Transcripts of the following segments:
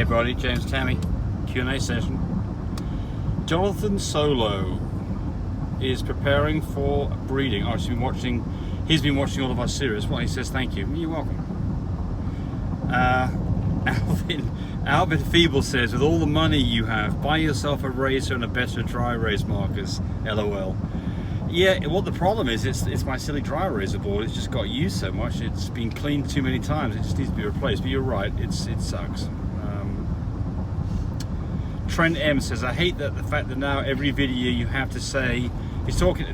everybody, James Tammy, Q&A session. Jonathan Solo is preparing for breeding. Oh, he's been watching all of our series. Well, he says thank you. You're welcome. Alvin Feeble says, with all the money you have, buy yourself a razor and a better dry erase markers. LOL. Yeah, well, the problem is it's my silly dry eraser board. It's just got used so much. It's been cleaned too many times. It just needs to be replaced. But you're right, it sucks. Trent M says, I hate that the fact that now every video you have to say, he's talking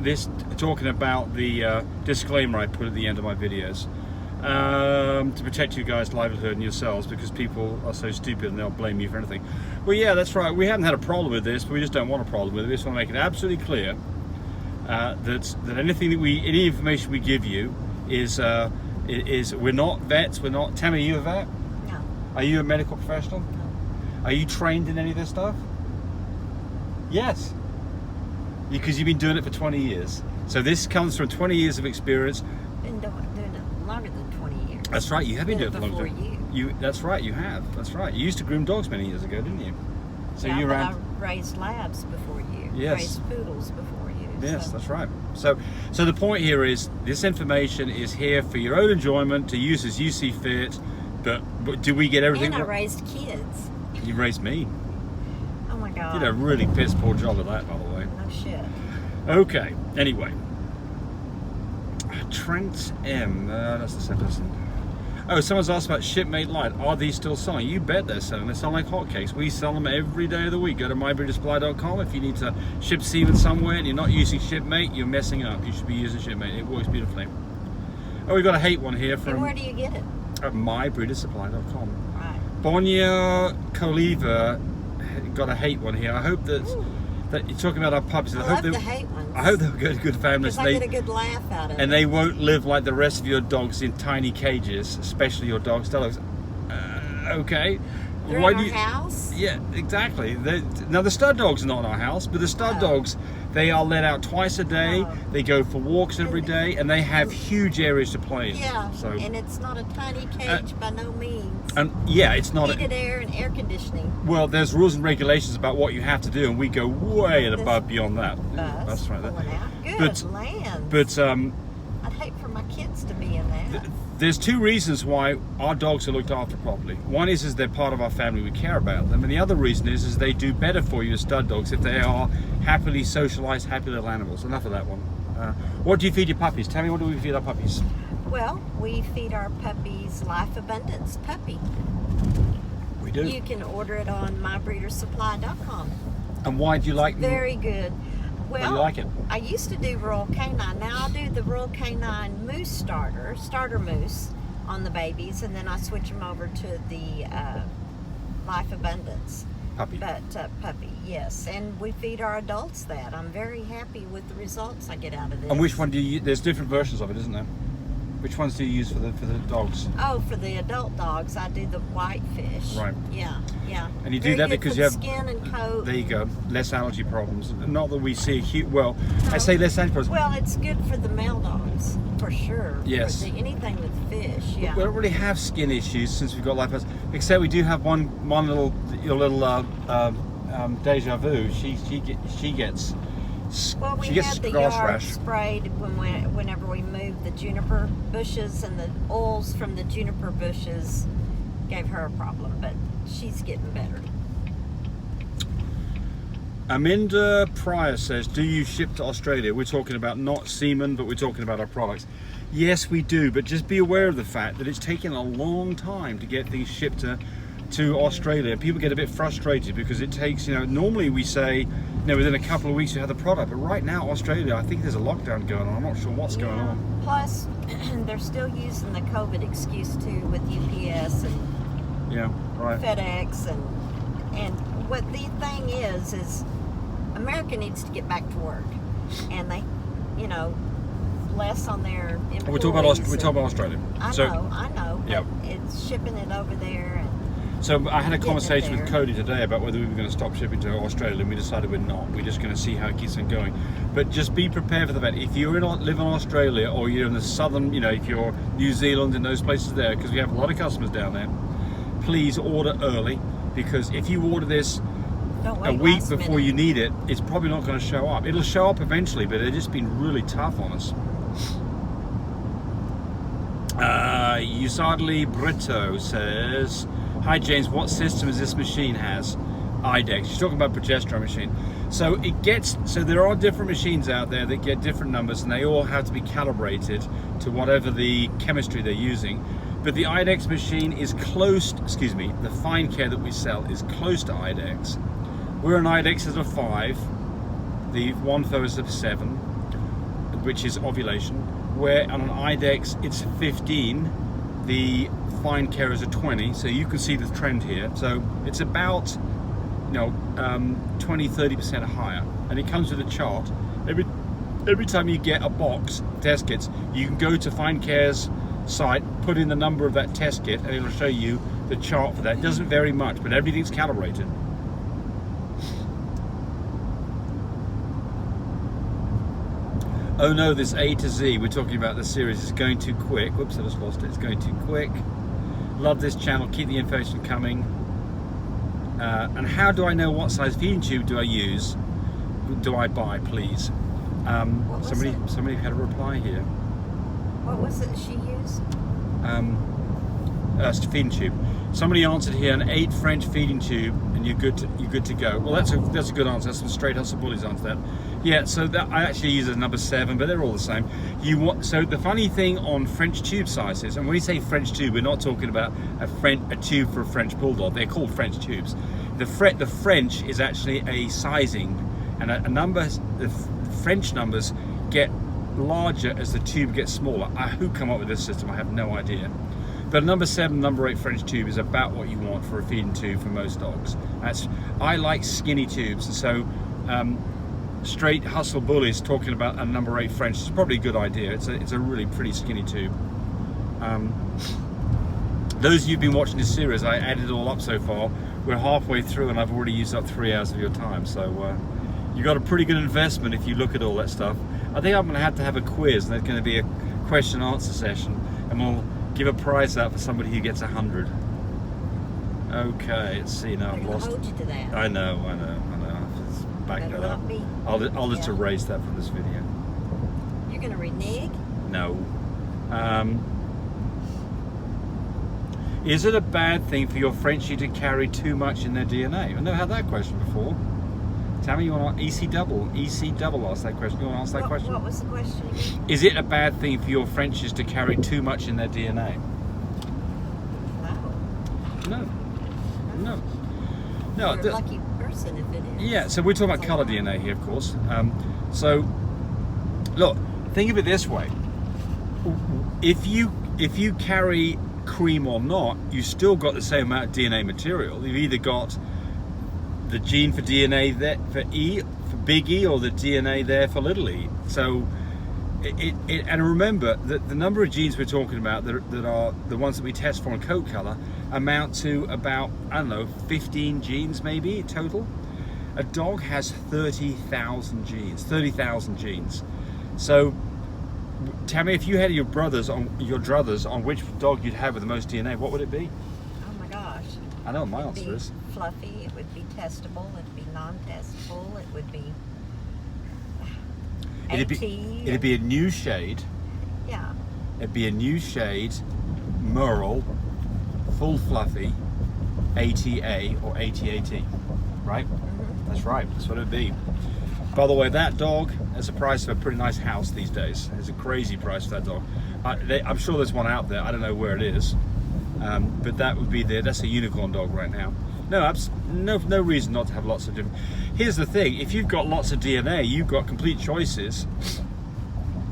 about the disclaimer I put at the end of my videos to protect you guys' livelihood and yourselves, because people are so stupid and they'll blame you for anything. Well, yeah, that's right. We haven't had a problem with this, but we just don't want a problem with it. We just want to make it absolutely clear that any information we give you is we're not vets. We're not. Tammy, are you a vet? No. Are you a medical professional? No. Are you trained in any of this stuff? Yes. Because you've been doing it for 20 years. So this comes from 20 years of experience. Been doing it longer than 20 years. That's right. You have been doing it for longer. Before you. That's right. You have. That's right. You used to groom dogs many years ago, didn't you? So yeah, you but ran. I raised labs before you. Yes. Raised poodles before you. Yes, so. that's right. So the point here is this information is here for your own enjoyment, to use as you see fit. But do we get everything? And I raised kids. You raised me. Oh my God. You did a really piss poor job of that, by the way. No shit. Okay. Anyway, Trent M. That's the same person. Oh, someone's asked about Shipmate Light. Are these still selling? You bet they're selling. They sell like hotcakes. We sell them every day of the week. Go to mybreedersupply.com. If you need to ship semen somewhere and you're not using Shipmate, you're messing up. You should be using Shipmate. It works beautifully. Oh, we've got a hate one here from. And where do you get it? At mybreedersupply.com. Right. Bonya Koliva got a hate one here. I hope that you're talking about our puppies. I love the hate ones. I hope they're good families. Because I get a good laugh out of it. And they won't live like the rest of your dogs in tiny cages, especially your dog's dogs. Okay. They're in our house? Yeah, exactly. Now the stud dogs are not in our house, but the stud dogs, they are let out twice a day. They go for walks every day, and they have huge areas to play in. Yeah, so, and it's not a tiny cage by no means. And yeah, it's not. Heated air and air conditioning. Well, there's rules and regulations about what you have to do, and we go way and above beyond that. That's right. Good land. But I'd hate for my kids to be in that. There's two reasons why our dogs are looked after properly. One is they're part of our family, we care about them, and the other reason is they do better for you as stud dogs if they are happily socialized, happy little animals. Enough of that one. What do you feed your puppies? Tell me, what do we feed our puppies? Well, we feed our puppies Life Abundance Puppy. We do. You can order it on mybreedersupply.com. And why do you like them? Very good. Well, why do you like it? I used to do Royal Canine. Now I do the Royal Canine Moose starter moose on the babies, and then I switch them over to the Life Abundance Puppy. Puppy, yes. And we feed our adults that. I'm very happy with the results I get out of this. And which one do you use? There's different versions of it, isn't there? Which ones do you use for the dogs? Oh, for the adult dogs, I do the whitefish. Right. Yeah. And you do that because you have skin and coat. There you go. Less allergy problems. Not that we see a huge. Well, no. I say less allergy problems. Well, it's good for the male dogs for sure. Yes. For anything with fish. Yeah. We don't really have skin issues since we've got life, except we do have one little deja vu. She gets. Well, we had the yard sprayed whenever we moved the juniper bushes, and the oils from the juniper bushes gave her a problem, but she's getting better. Aminda Pryor says, do you ship to Australia? We're talking about not semen, but we're talking about our products. Yes, we do, but just be aware of the fact that it's taken a long time to get things shipped to Australia. People get a bit frustrated because it takes, normally we say, within a couple of weeks you have the product, but right now Australia, I think there's a lockdown going on. I'm not sure what's going on. Plus, they're still using the COVID excuse too with UPS and FedEx and what the thing is America needs to get back to work, and they, less on their employees. We're talking about Australia. I know. But it's shipping it over there. So I had a conversation with Cody today about whether we were going to stop shipping to Australia, and we decided we're not. We're just going to see how it keeps on going. But just be prepared for the fact, if you live in Australia, or you're in the southern, if you're New Zealand and those places there, because we have a lot of customers down there, please order early. because if you order this Don't a wait week last before minute. you need it, it's probably not going to show up. It'll show up eventually, but they've just been really tough on us. Usadli Brito says, "Hi James, what system is this machine has?" IDEX. She's talking about progesterone machine. So there are different machines out there that get different numbers, and they all have to be calibrated to whatever the chemistry they're using. But the IDEX machine is close, the fine care that we sell is close to IDEX. We're an IDEX is a 5, the Wanfo is a 7, which is ovulation. Where on an IDEX it's 15, the fine care is a 20, so you can see the trend here. So it's about 20-30% higher, and it comes with a chart. Every time you get a box test kits, you can go to Fine Care's site, put in the number of that test kit, and it'll show you the chart for that. It doesn't vary much, but everything's calibrated. Oh no, this A to Z, we're talking about the series, is going too quick. Whoops, I just lost it. It's going too quick. Love this channel, keep the information coming. And how do I know what size feeding tube do I buy, please? Somebody had a reply here. What was it she used? Feeding tube. Somebody answered here, an 8 French feeding tube, and you're good to go. Well, that's a good answer. That's some straight hustle bullies answer that. Yeah, so that I actually use a number 7, but they're all the same. So the funny thing on French tube sizes, and when we say French tube, we're not talking about a tube for a French bulldog. They're called French tubes. The French is actually a sizing, and the French numbers get larger as the tube gets smaller. Who come up with this system? I have no idea. But number 7, number 8 French tube is about what you want for a feeding tube for most dogs. I like skinny tubes, and so straight hustle bullies talking about a number 8 French is probably a good idea. It's a really pretty skinny tube. Those of you who've been watching this series, I added it all up so far. We're halfway through, and I've already used up 3 hours of your time. So you got a pretty good investment if you look at all that stuff. I think I'm going to have a quiz, and there's going to be a question and answer session, and we'll give a prize out for somebody who gets 100. Okay, let's see now. I've lost. Hold you to that. I know. Just back that up. I'll just erase that from this video. You're going to renege? No. Is it a bad thing for your Frenchie to carry too much in their DNA? I've never had that question before. Tammy, you want to EC double ask that question? You want to ask that question? What was the question again? Is it a bad thing for your Frenchies to carry too much in their DNA? No. You're a lucky person if it is. Yeah, so we're talking about colour DNA here, of course. So, look, think of it this way. If you carry cream or not, you still got the same amount of DNA material. You've either got the gene for DNA there for big E, or the DNA there for little e. So and remember that the number of genes we're talking about that are the ones that we test for in coat color amount to about, I don't know, 15 genes maybe total. A dog has 30,000 genes. So Tammy, if you had your druthers on which dog you'd have with the most DNA, what would it be? Oh my gosh. I know my answer is fluffy, it would be testable, it would be non-testable, it would be It'd be a new shade. Yeah. It'd be a new shade, Merle, full fluffy, ATA or ATAT, right? Mm-hmm. That's right, that's what it'd be. By the way, that dog has a price of a pretty nice house these days. It's a crazy price for that dog. I'm sure there's one out there, I don't know where it is. But that would be that's a unicorn dog right now. No reason not to have lots of different. Here's the thing: if you've got lots of DNA, you've got complete choices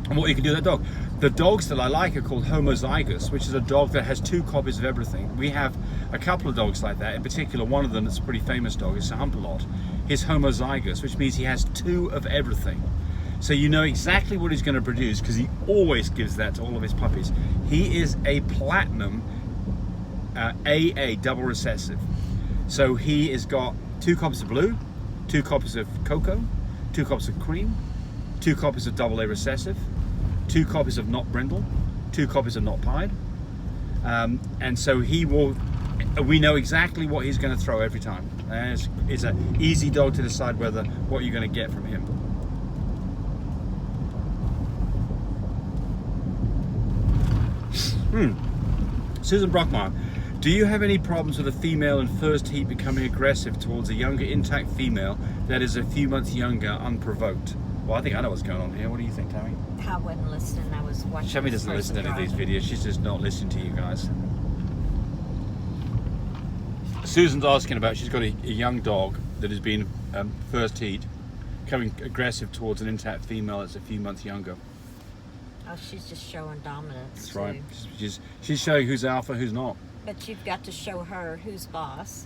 on what you can do with that dog. The dogs that I like are called homozygous, which is a dog that has 2 copies of everything. We have a couple of dogs like that. In particular, one of them that's a pretty famous dog is a Humperlot. He's homozygous, which means he has 2 of everything. So you know exactly what he's going to produce because he always gives that to all of his puppies. He is a platinum AA double recessive. So he has got 2 copies of blue, 2 copies of cocoa, 2 copies of cream, 2 copies of AA recessive, 2 copies of not brindle, 2 copies of not pied. And so he will we know exactly what he's going to throw every time. And it's an easy dog to decide what you're going to get from him. Susan Brockmeyer, do you have any problems with a female in first heat becoming aggressive towards a younger intact female that is a few months younger unprovoked? Well, I think I know what's going on here. What do you think, Tammy? I wasn't listening. I was watching. Tammy doesn't listen to any of these videos. She's just not listening to you guys. Susan's asking about, she's got a young dog that has been first heat, becoming aggressive towards an intact female that's a few months younger. Oh, she's just showing dominance. That's too. right. She's showing who's alpha, who's not. But you've got to show her who's boss.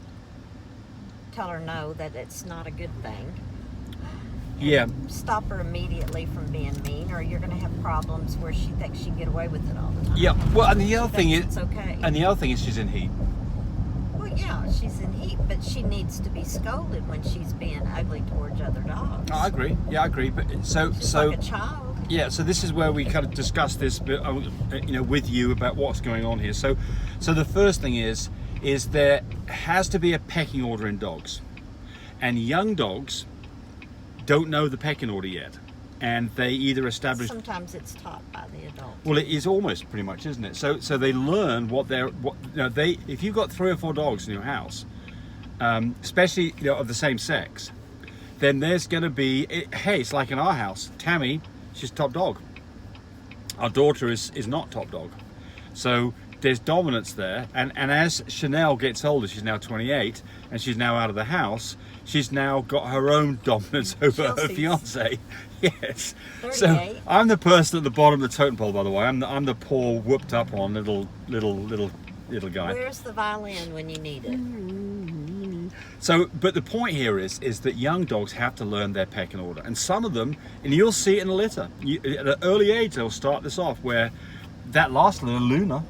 Tell her no, that it's not a good thing. Yeah. Stop her immediately from being mean, or you're going to have problems where she thinks she can get away with it all the time. Yeah. Well, and the other thing is, it's okay. And the other thing is, she's in heat. Well, yeah, she's in heat, but she needs to be scolded when she's being ugly towards other dogs. I agree. Yeah, I agree. But so like a child. Yeah, so this is where we kind of discuss this, with you about what's going on here. So the first thing is there has to be a pecking order in dogs, and young dogs don't know the pecking order yet, and they either establish. Sometimes it's taught by the adult. Well, it is almost pretty much, isn't it? So they learn if you've got 3 or 4 dogs in your house, especially of the same sex, then there's going to be hey, it's like in our house, Tammy. She's top dog. Our daughter is not top dog. So there's dominance there. And as Chanel gets older, she's now 28, and she's now out of the house, she's now got her own dominance over her fiance. Yes. 38. So I'm the person at the bottom of the totem pole, by the way. I'm the poor, whooped up on little guy. Where's the violin when you need it? So, but the point here is that young dogs have to learn their pecking order, and some of them, and you'll see it in a litter. At an early age, they'll start this off. Where that last litter, Luna,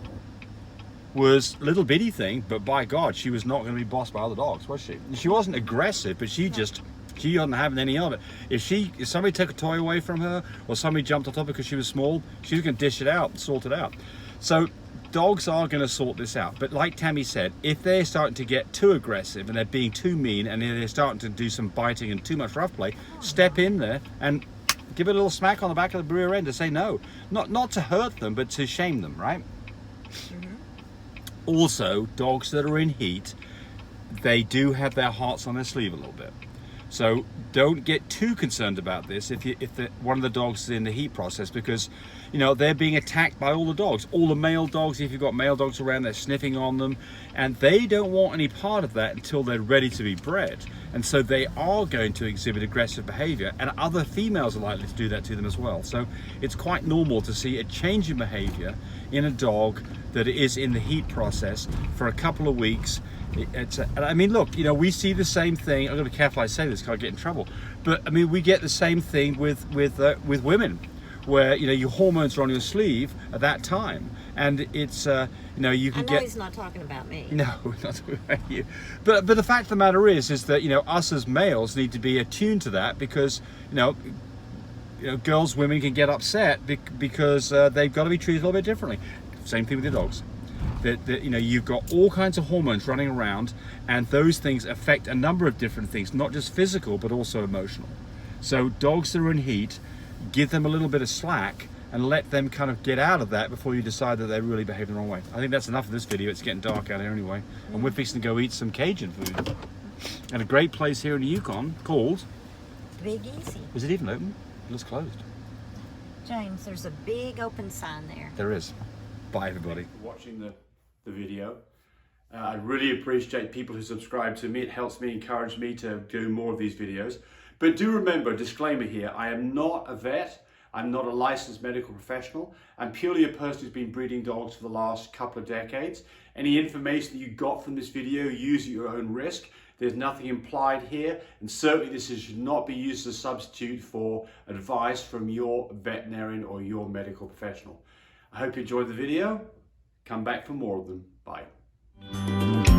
was a little bitty thing, but by God, she was not going to be bossed by other dogs, was she? She wasn't aggressive, but she wasn't having any of it. If somebody took a toy away from her, or somebody jumped on top of her because she was small, she was going to dish it out and sort it out. So dogs are going to sort this out, but like Tammy said, if they're starting to get too aggressive and they're being too mean and they're starting to do some biting and too much rough play, step in there and give it a little smack on the back of the rear end to say no. Not to hurt them, but to shame them, right? Mm-hmm. Also, dogs that are in heat, they do have their hearts on their sleeve a little bit. So don't get too concerned about this if one of the dogs is in the heat process, because they're being attacked by all the dogs, all the male dogs. If you've got male dogs around, they're sniffing on them, and they don't want any part of that until they're ready to be bred. And so they are going to exhibit aggressive behavior, and other females are likely to do that to them as well. So it's quite normal to see a change in behavior in a dog that is in the heat process for a couple of weeks. I mean, look, we see the same thing. I'm going to be careful I say this because I get in trouble. But I mean, we get the same thing with women, where your hormones are on your sleeve at that time, and it's you can get. He's not talking about me. No, not talking about you. But the fact of the matter is that us as males need to be attuned to that, because girls, women can get upset because they've got to be treated a little bit differently. Same thing with your dogs. That you've got all kinds of hormones running around, and those things affect a number of different things, not just physical but also emotional. So dogs that are in heat, give them a little bit of slack and let them kind of get out of that before you decide that they're really behaving the wrong way. I think that's enough of this video. It's getting dark out here anyway, and we're fixing to go eat some Cajun food at a great place here in the Yukon called Big Easy. Is it even open? It looks closed. James, there's a big open sign there. There is. Bye everybody. Watching the video. I really appreciate people who subscribe to me. It helps me, encourage me to do more of these videos. But do remember, disclaimer here, I am not a vet. I'm not a licensed medical professional. I'm purely a person who's been breeding dogs for the last couple of decades. Any information that you got from this video, use at your own risk. There's nothing implied here, and certainly this should not be used as a substitute for advice from your veterinarian or your medical professional. I hope you enjoyed the video. Come back for more of them. Bye.